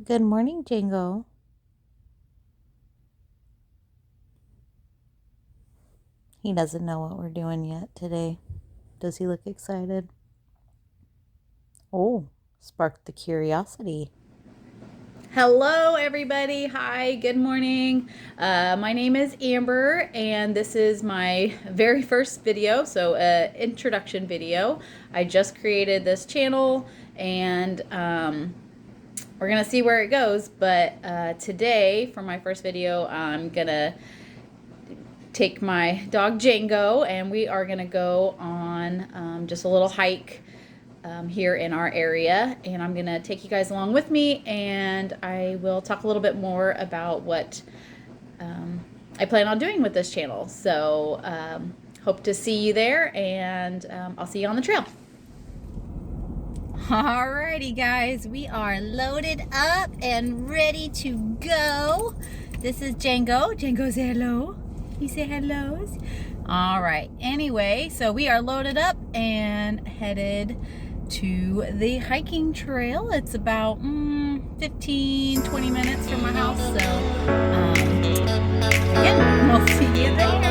Good morning, Jingo. He doesn't know what we're doing yet today. Does he look excited? Oh, sparked the curiosity. Hello, everybody. Hi, good morning. My name is Amber, and this is my very first video, so introduction video. I just created this channel, and we're gonna see where it goes. But today, for my first video, I'm gonna take my dog Django, and we are gonna go on just a little hike here in our area, and I'm gonna take you guys along with me, and I will talk a little bit more about what I plan on doing with this channel. So hope to see you there, and I'll see you on the trail. Alrighty guys, we are loaded up and ready to go. This is Django. Django, say hello. He say hellos. All right, anyway, so we are loaded up and headed to the hiking trail. It's about 15-20 minutes from my house, so again, we'll see you there.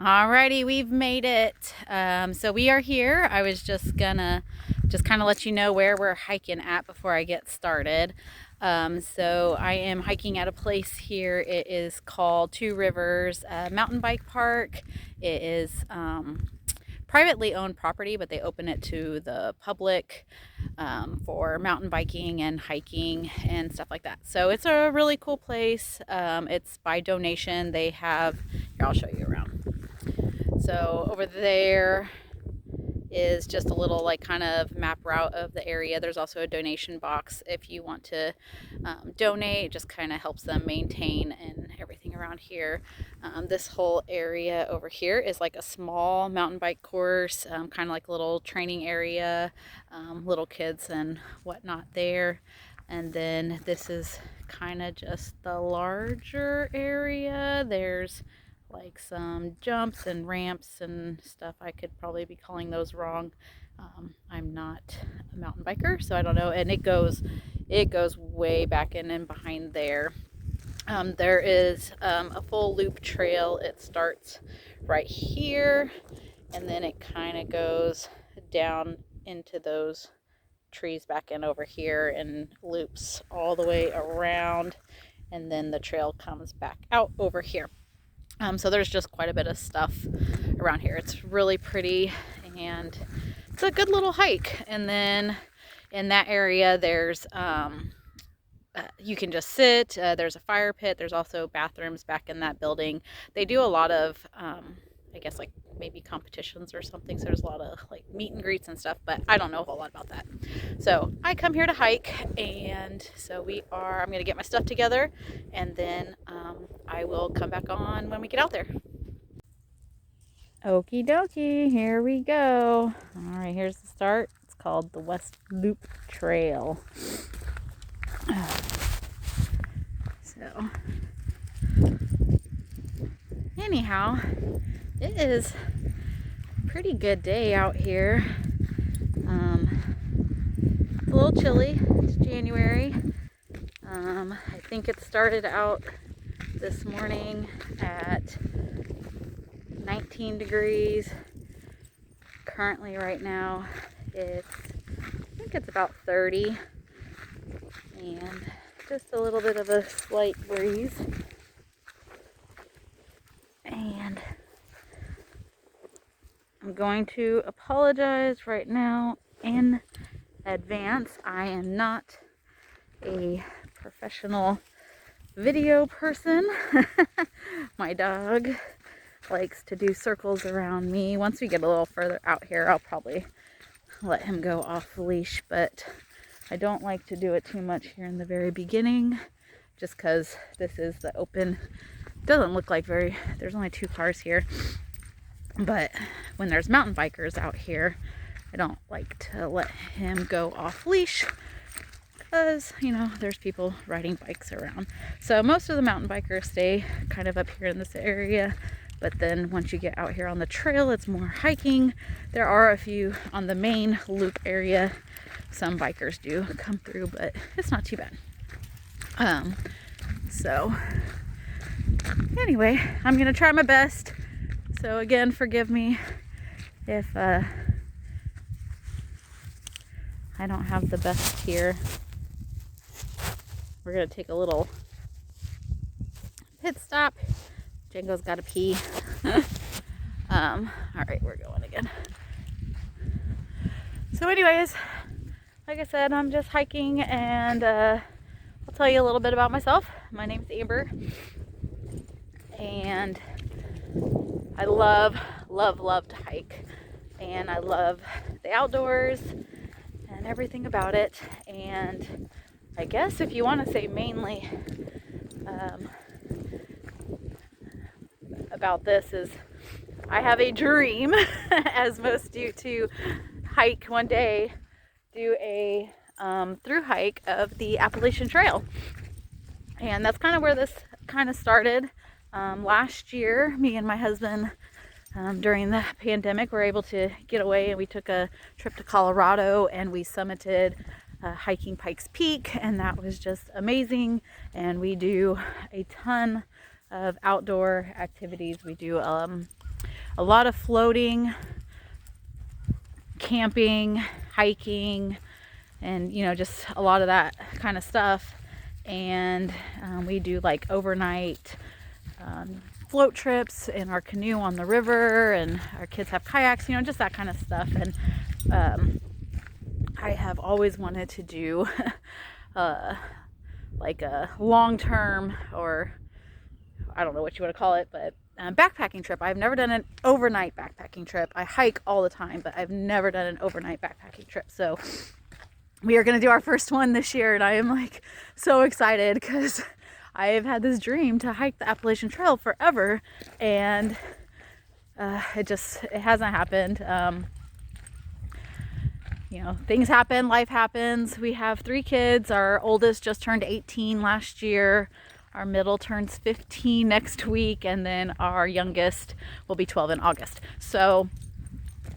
Alrighty, we've made it. So we are here. I was just gonna kind of let you know where we're hiking at before I get started. So I am hiking at a place here. It is called Two Rivers Mountain Bike Park. It is privately owned property, but they open it to the public for mountain biking and hiking and stuff like that. So it's a really cool place. It's by donation. They have, here, I'll show you around. So over there is just a little like kind of map route of the area. There's also a donation box if you want to donate. It just kind of helps them maintain and everything around here. This whole area over here is like a small mountain bike course, kind of like a little training area, little kids and whatnot there. And then this is kind of just the larger area. There's like some jumps and ramps and stuff. I could probably be calling those wrong. I'm not a mountain biker, so I don't know. And it goes way back in and behind there. There is a full loop trail. It starts right here, and then it kind of goes down into those trees back in over here and loops all the way around, and then the trail comes back out over here. So there's just quite a bit of stuff around here. It's really pretty, and it's a good little hike. And then in that area, there's you can just sit. There's a fire pit. There's also bathrooms back in that building. They do a lot of I guess like maybe competitions or something. So there's a lot of like meet and greets and stuff, but I don't know a whole lot about that. So I come here to hike, and so I'm going to get my stuff together, and then I will come back on when we get out there. Okie dokie, here we go. All right, here's the start. It's called the West Loop Trail. So anyhow, it is a pretty good day out here. It's a little chilly. It's January. I think it started out this morning at 19 degrees. Currently right now I think it's about 30, and just a little bit of a slight breeze. And I'm going to apologize right now in advance. I am not a professional video person. My dog likes to do circles around me. Once we get a little further out here, I'll probably let him go off the leash, but I don't like to do it too much here in the very beginning, just because this is the open. Doesn't look like there's only 2 cars here, but when there's mountain bikers out here, I don't like to let him go off leash, because, you know, there's people riding bikes around. So most of the mountain bikers stay kind of up here in this area, but then once you get out here on the trail, it's more hiking. There are a few on the main loop area. Some bikers do come through, but it's not too bad. So anyway, I'm gonna try my best. So again, forgive me if I don't have the best here. We're gonna take a little pit stop. Django's gotta pee. All right, we're going again. So anyways, like I said, I'm just hiking, and I'll tell you a little bit about myself. My name's Amber, and I love to hike, and I love the outdoors and everything about it. And I guess if you want to say mainly about this is I have a dream, as most do, to hike one day, do a through hike of the Appalachian Trail. And that's kind of where this kind of started. Last year, me and my husband, during the pandemic, were able to get away, and we took a trip to Colorado, and we summited hiking Pikes Peak, and that was just amazing. And we do a ton of outdoor activities. We do a lot of floating, camping, hiking, and, you know, just a lot of that kind of stuff. And we do like overnight float trips in our canoe on the river, and our kids have kayaks, you know, just that kind of stuff. And I have always wanted to do like a long-term, or I don't know what you want to call it, but backpacking trip. I've never done an overnight backpacking trip. I hike all the time, but I've never done an overnight backpacking trip. So we are going to do our first one this year, and I am like so excited, because I have had this dream to hike the Appalachian Trail forever, and it hasn't happened. You know, things happen, life happens. We have 3 kids. Our oldest just turned 18 last year. Our middle turns 15 next week, and then our youngest will be 12 in August. So,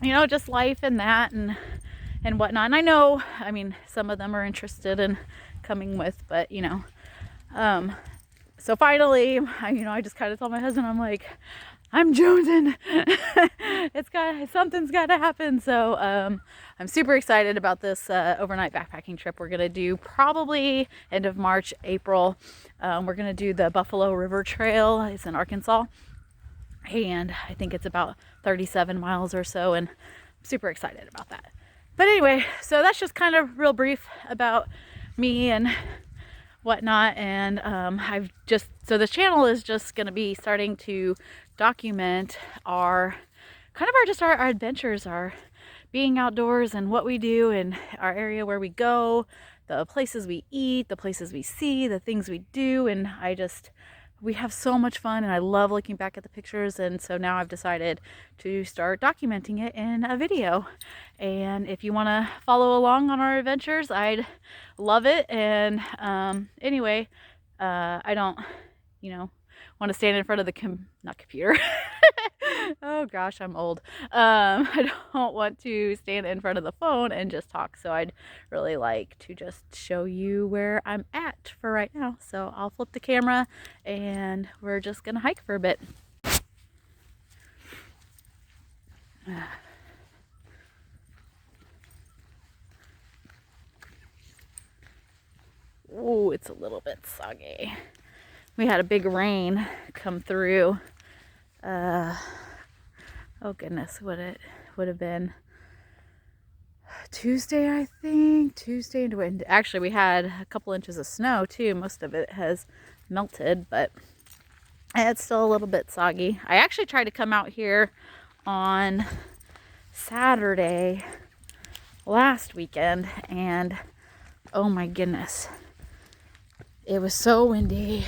you know, just life and that and whatnot. And I know, I mean, some of them are interested in coming with, but, you know, so finally, I just kind of told my husband, I'm like, I'm jonesing. Something's got to happen. So I'm super excited about this overnight backpacking trip we're gonna do, probably end of March, April. We're gonna do the Buffalo River Trail. It's in Arkansas, and I think it's about 37 miles or so, and I'm super excited about that. But anyway, so that's just kind of real brief about me and whatnot. And so this channel is just going to be starting to document our adventures, our being outdoors, and what we do in our area, where we go, the places we eat, the places we see, the things we do. And we have so much fun, and I love looking back at the pictures. And so now I've decided to start documenting it in a video. And if you want to follow along on our adventures, I'd love it. And anyway, I don't, want to stand in front of the not computer, Oh gosh, I'm old. I don't want to stand in front of the phone and just talk, so I'd really like to just show you where I'm at for right now. So I'll flip the camera and we're just gonna hike for a bit. Oh, it's a little bit soggy. We had a big rain come through. Oh goodness, what it would have been Tuesday, I think. Tuesday, and actually we had a couple inches of snow too. Most of it has melted, but it's still a little bit soggy. I actually tried to come out here on Saturday last weekend, and oh my goodness, it was so windy.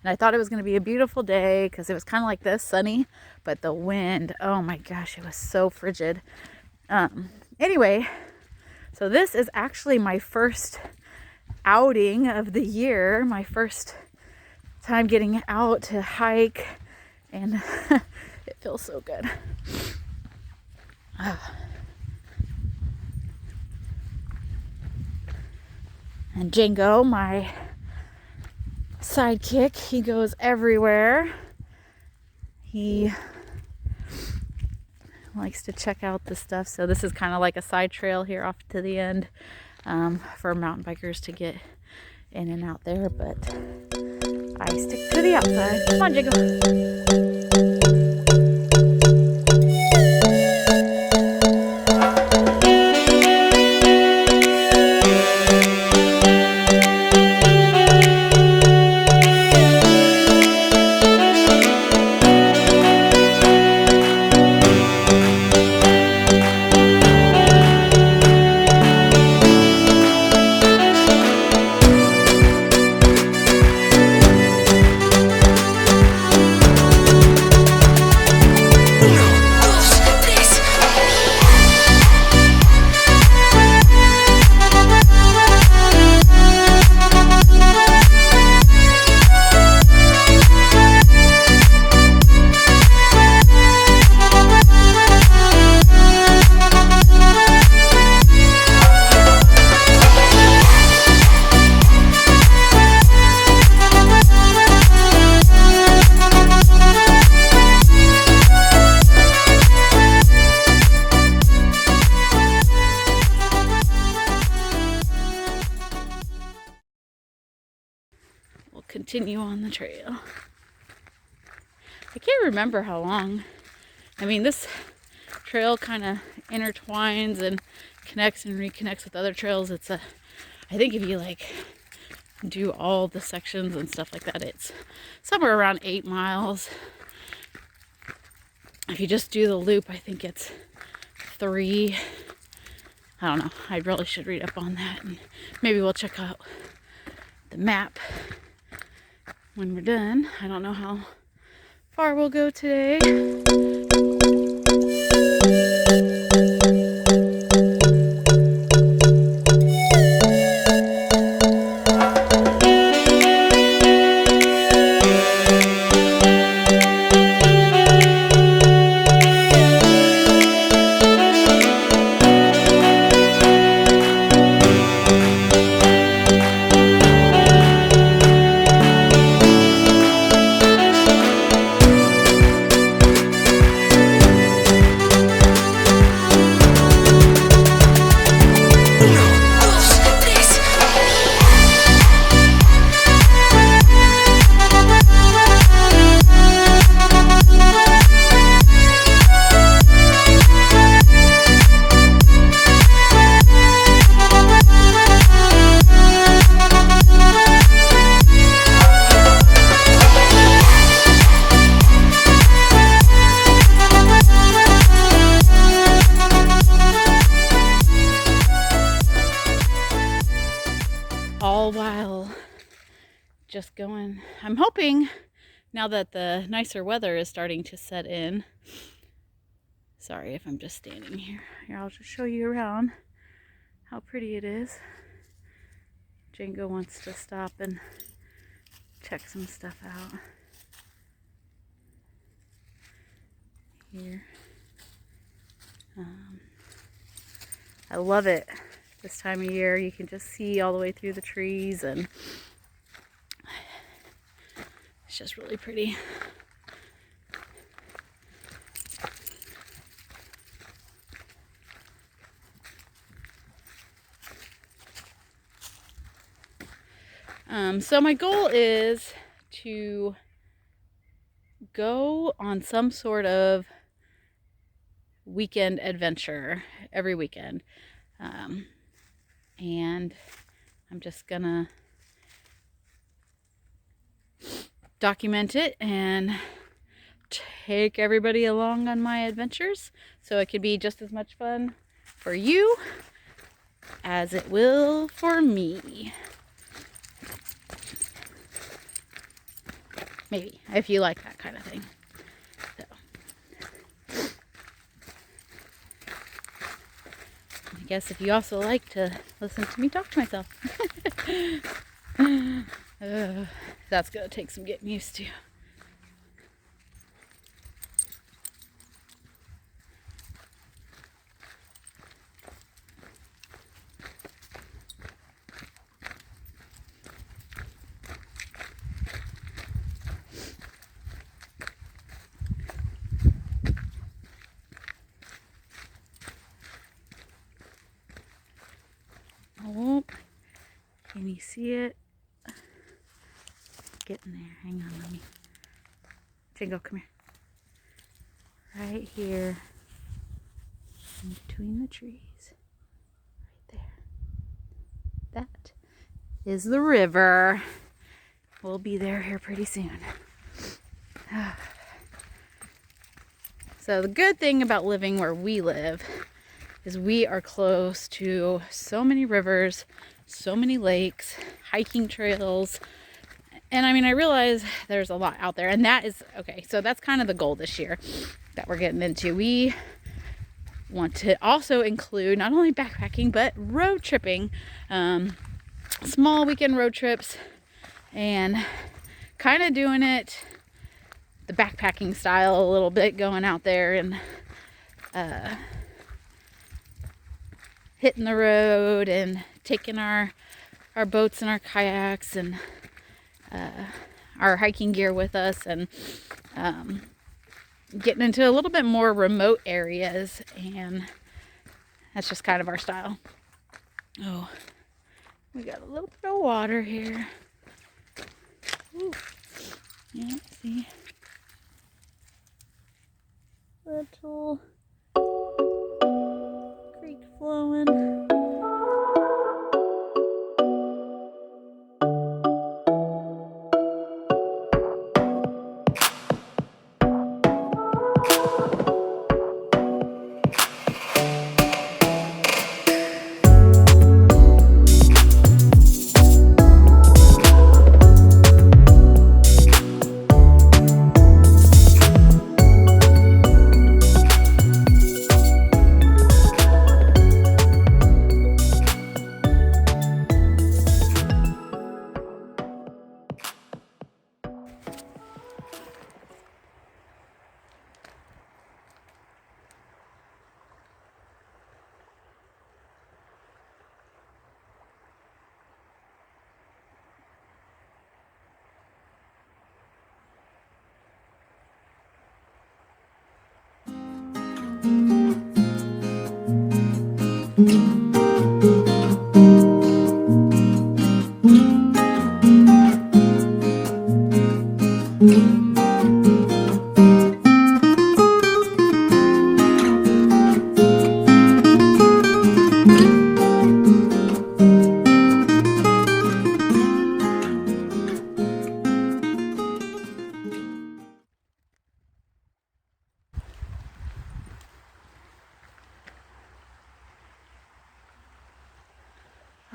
And I thought it was going to be a beautiful day because it was kind of like this, sunny, but the wind, oh my gosh, it was so frigid. Anyway, so this is actually my first outing of the year, my first time getting out to hike, and it feels so good. And Django, my sidekick, he goes everywhere. He likes to check out the stuff. So this is kind of like a side trail here off to the end for mountain bikers to get in and out there, but I stick to the outside. Come on, Django. We'll continue on the trail. I can't remember how long. I mean, this trail kind of intertwines and connects and reconnects with other trails. I think if you like do all the sections and stuff like that, it's somewhere around 8 miles. If you just do the loop, I think it's 3. I don't know. I really should read up on that, and maybe we'll check out the map when we're done. I don't know how far we'll go today. All while just going. I'm hoping now that the nicer weather is starting to set in. Sorry if I'm just standing here. Here, I'll just show you around how pretty it is. Django wants to stop and check some stuff out. here. I love it this time of year. You can just see all the way through the trees, and it's just really pretty. So my goal is to go on some sort of weekend adventure every weekend. And I'm just gonna document it and take everybody along on my adventures so it could be just as much fun for you as it will for me. Maybe, if you like that kind of thing. So, I guess if you also like to listen to me talk to myself. That's gonna take some getting used to. Oh, can you see it? Getting there. Hang on, let me. Tingle, come here. Right here, in between the trees. Right there. That is the river. We'll be there here pretty soon. So the good thing about living where we live is we are close to so many rivers, so many lakes, hiking trails. And I mean, I realize there's a lot out there, and that is, okay, so that's kind of the goal this year that we're getting into. We want to also include not only backpacking, but road tripping, small weekend road trips, and kind of doing it the backpacking style a little bit, going out there and hitting the road and taking our boats and our kayaks and our hiking gear with us, and getting into a little bit more remote areas, and that's just kind of our style. Oh, we got a little bit of water here. Ooh. Yeah, see, little creek flowing.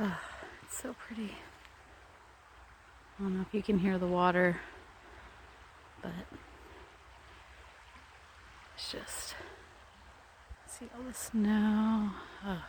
Oh, it's so pretty. I don't know if you can hear the water, but it's just, see all the snow. Oh.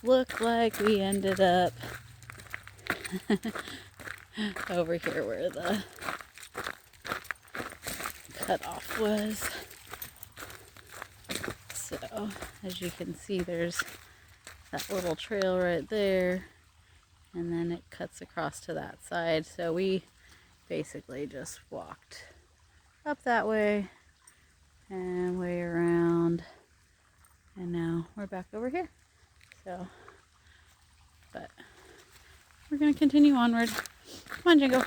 almost look like we ended up over here where the cutoff was. So as you can see, there's that little trail right there, and then it cuts across to that side. So we basically just walked up that way and way around, and now we're back over here. So, but we're gonna continue onward. Come on, Jingo.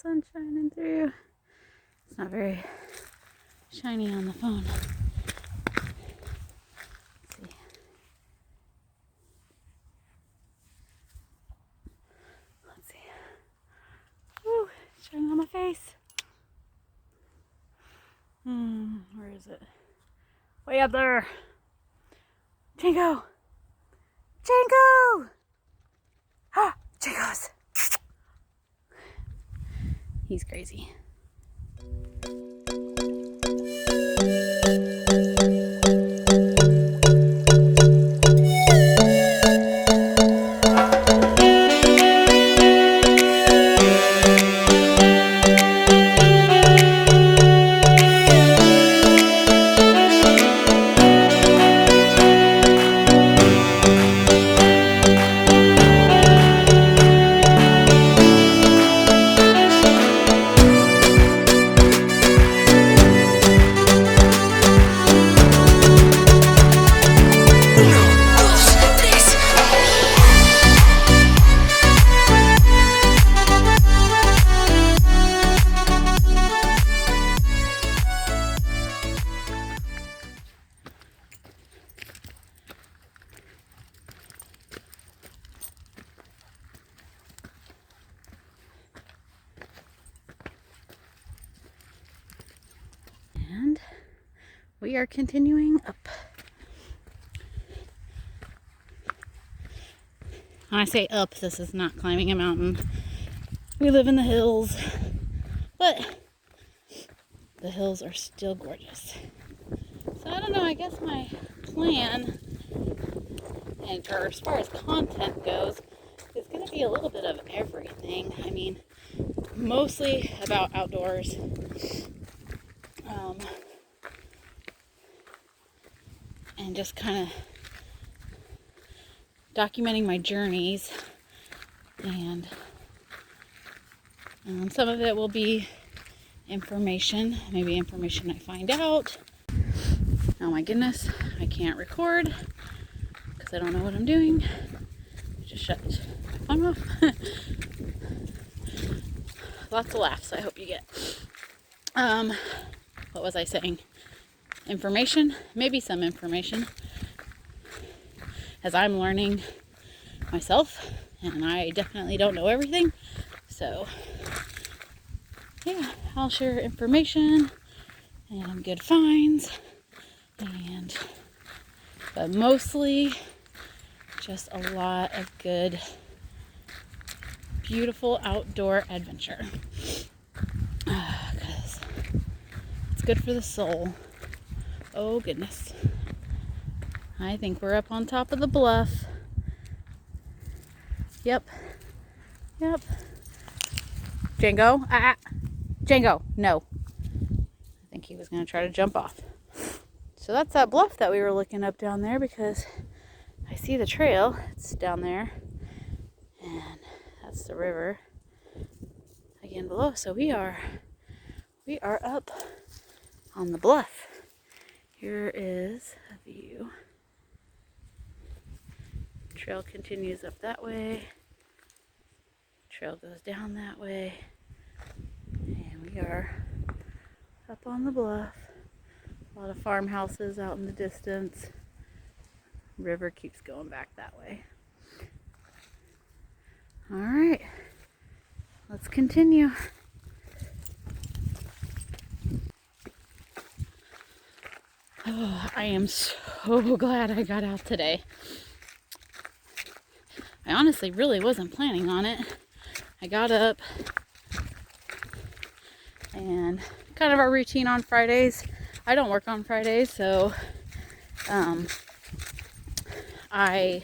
Sun shining through. It's not very shiny on the phone. Let's see. Let's see. Woo, it's shining on my face. Where is it? Way up there. Jingo! Jingo! Ah, Jingo's! He's crazy. And we are continuing up. When I say up, this is not climbing a mountain. We live in the hills, but the hills are still gorgeous. So I don't know, I guess my plan, and or as far as content goes, is going to be a little bit of everything. I mean, mostly about outdoors. And just kind of documenting my journeys, and some of it will be information, maybe information I find out. Oh my goodness, I can't record because I don't know what I'm doing. I just shut my phone off. Lots of laughs, I hope you get. What was I saying? Information, maybe some information, as I'm learning myself, and I definitely don't know everything. So yeah, I'll share information and good finds, but mostly just a lot of good beautiful outdoor adventure. 'Cause it's good for the soul. Oh goodness. I think we're up on top of the bluff. Yep. Django, Django, no. I think he was gonna try to jump off. So that's that bluff that we were looking up down there, because I see the trail. It's down there. And that's the river again below. So we are up on the bluff. Here is a view. Trail continues up that way. Trail goes down that way. And we are up on the bluff. A lot of farmhouses out in the distance. River keeps going back that way. All right, let's continue. Oh, I am so glad I got out today. I honestly really wasn't planning on it. I got up, and kind of our routine on Fridays. I don't work on Fridays, so I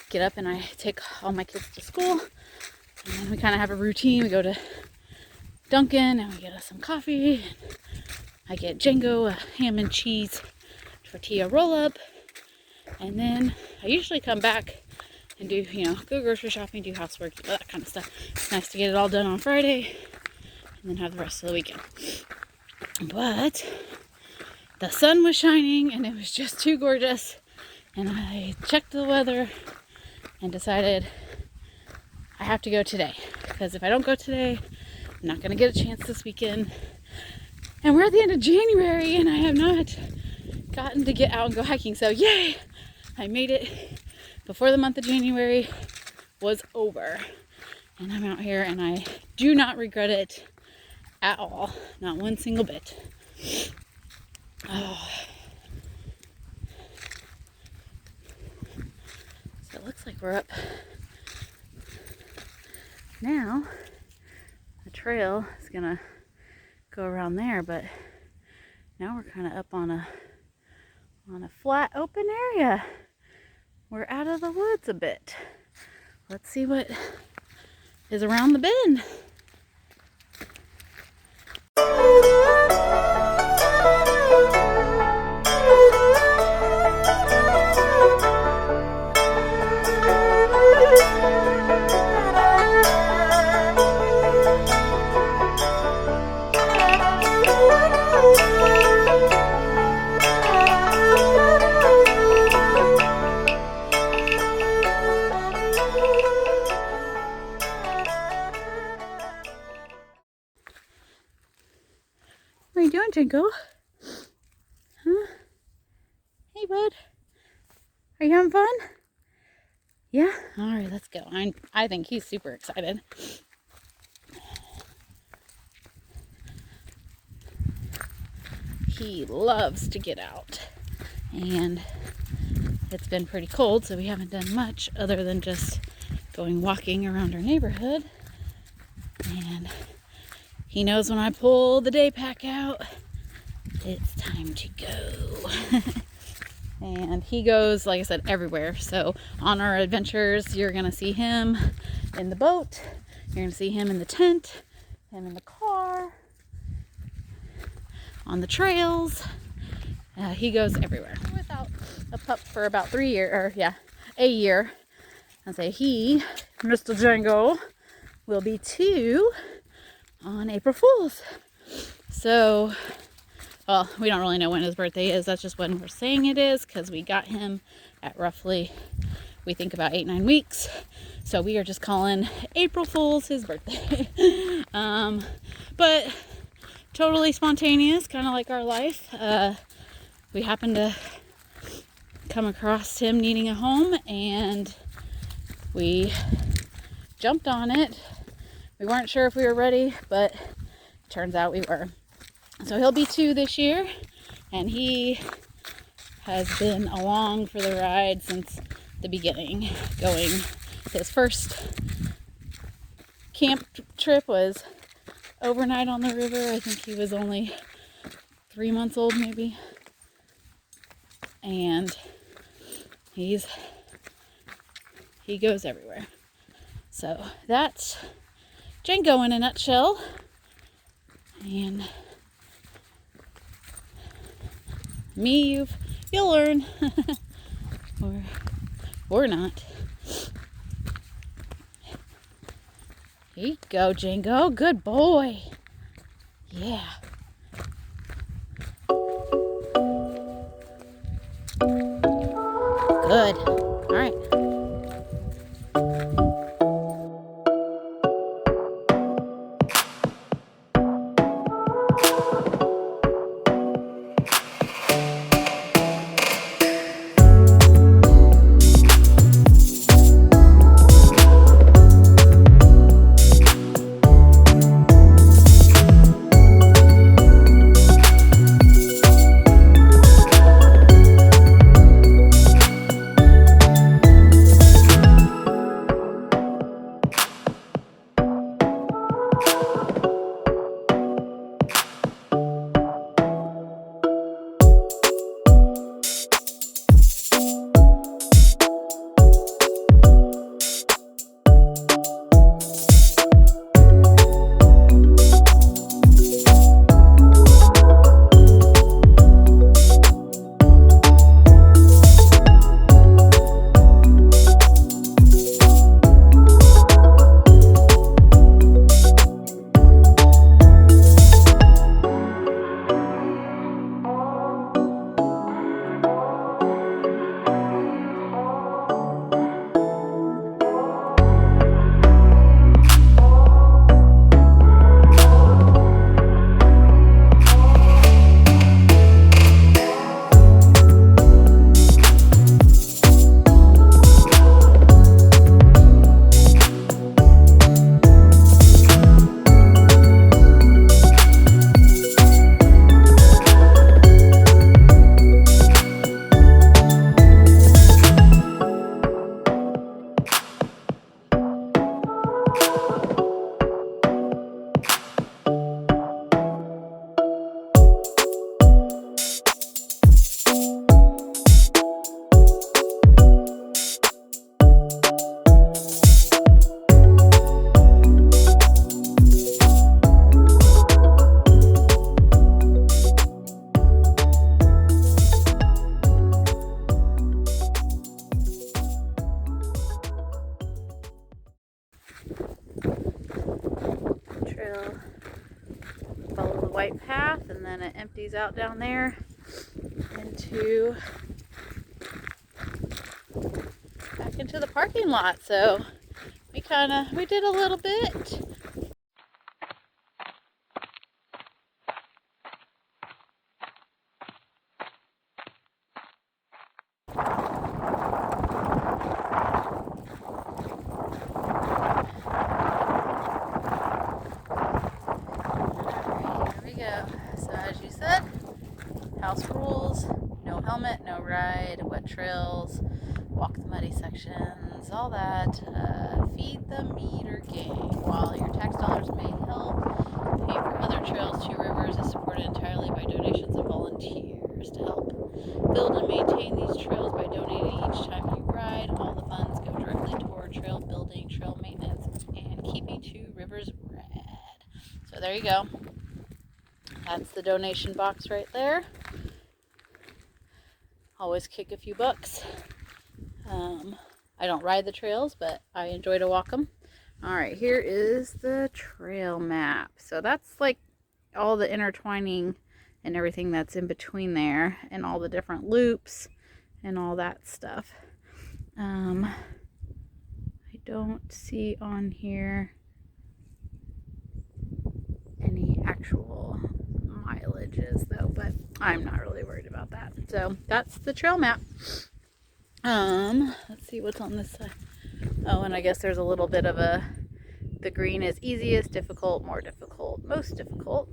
get up and I take all my kids to school, and we kind of have a routine. We go to Dunkin' and we get us some coffee. I get Django a ham and cheese tortilla roll up, and then I usually come back and do, go grocery shopping, do housework, that kind of stuff. It's nice to get it all done on Friday and then have the rest of the weekend. But the sun was shining and it was just too gorgeous, and I checked the weather and decided I have to go today, because if I don't go today, I'm not going to get a chance this weekend. And we're at the end of January and I have not gotten to get out and go hiking. So yay, I made it before the month of January was over, and I'm out here and I do not regret it at all, not one single bit. Oh. So it looks like we're up now. The trail is gonna go around there, but now we're kind of up on a flat open area. We're out of the woods a bit. Let's see what is around the bend. What are you doing, Django? Huh? Hey, bud. Are you having fun? Yeah? Alright, let's go. I think he's super excited. He loves to get out. And it's been pretty cold, so we haven't done much other than just going walking around our neighborhood. And he knows when I pull the day pack out, it's time to go. And he goes, like I said, everywhere. So on our adventures, you're going to see him in the boat. You're going to see him in the tent, him in the car, on the trails. He goes everywhere. Without a pup for about a year. I say he, Mr. Django, will be 2 on April Fool's. So, well, we don't really know when his birthday is. That's just when we're saying it is, because we got him at roughly, we think, about 8-9 weeks. So we are just calling April Fool's his birthday. But totally spontaneous, kind of like our life. We happened to come across him needing a home, and we jumped on it. We weren't sure if we were ready, but it turns out we were. So he'll be 2 this year, and he has been along for the ride since the beginning, going his first camp trip was overnight on the river. I think he was only 3 months old maybe. And he goes everywhere. So that's Django in a nutshell. And me, you'll learn. or not. Here you go, Django. Good boy. Yeah. Good. All right. Follow the white path, and then it empties out down there into back into the parking lot. So we did a little bit. So as you said, house rules, no helmet, no ride, wet trails, walk the muddy sections, all that. Feed the meter gang. While your tax dollars may help pay for other trails, Two Rivers is supported entirely by donations of volunteers. To help build and maintain these trails by donating each time you ride, all the funds go directly toward trail building, trail maintenance, and keeping Two Rivers red. So there you go. That's the donation box right there. Always kick a few bucks. I don't ride the trails, but I enjoy to walk them. All right, here is the trail map. So that's like all the intertwining and everything that's in between there, and all the different loops and all that stuff. I don't see on here any actual mileages though, but I'm not really worried about that. So that's the trail map. Let's see what's on this side. Oh, and I guess there's a little bit of the green is easiest, difficult, more difficult, most difficult.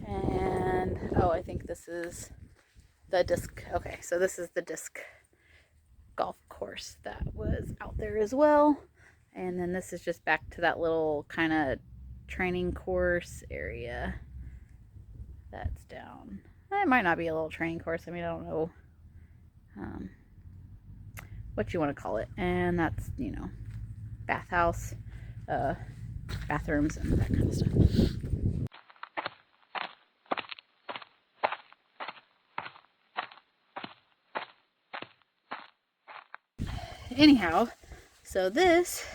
And oh, I think this is the disc. Okay, so this is the disc golf course that was out there as well. And then this is just back to that little kind of training course area that's down. It might not be a little training course. I mean, I don't know what you want to call it. And that's, you know, bathhouse, bathrooms and that kind of stuff. Anyhow, so this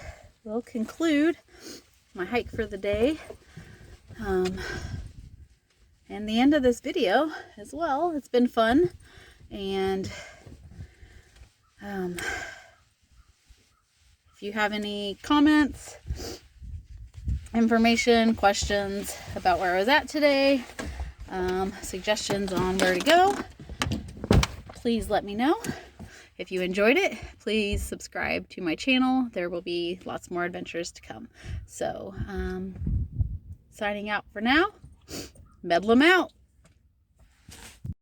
will conclude my hike for the day, and the end of this video as well. It's been fun, and if you have any comments, information, questions about where I was at today, suggestions on where to go, please let me know. If you enjoyed it, please subscribe to my channel. There will be lots more adventures to come. So, signing out for now. Bedlam out.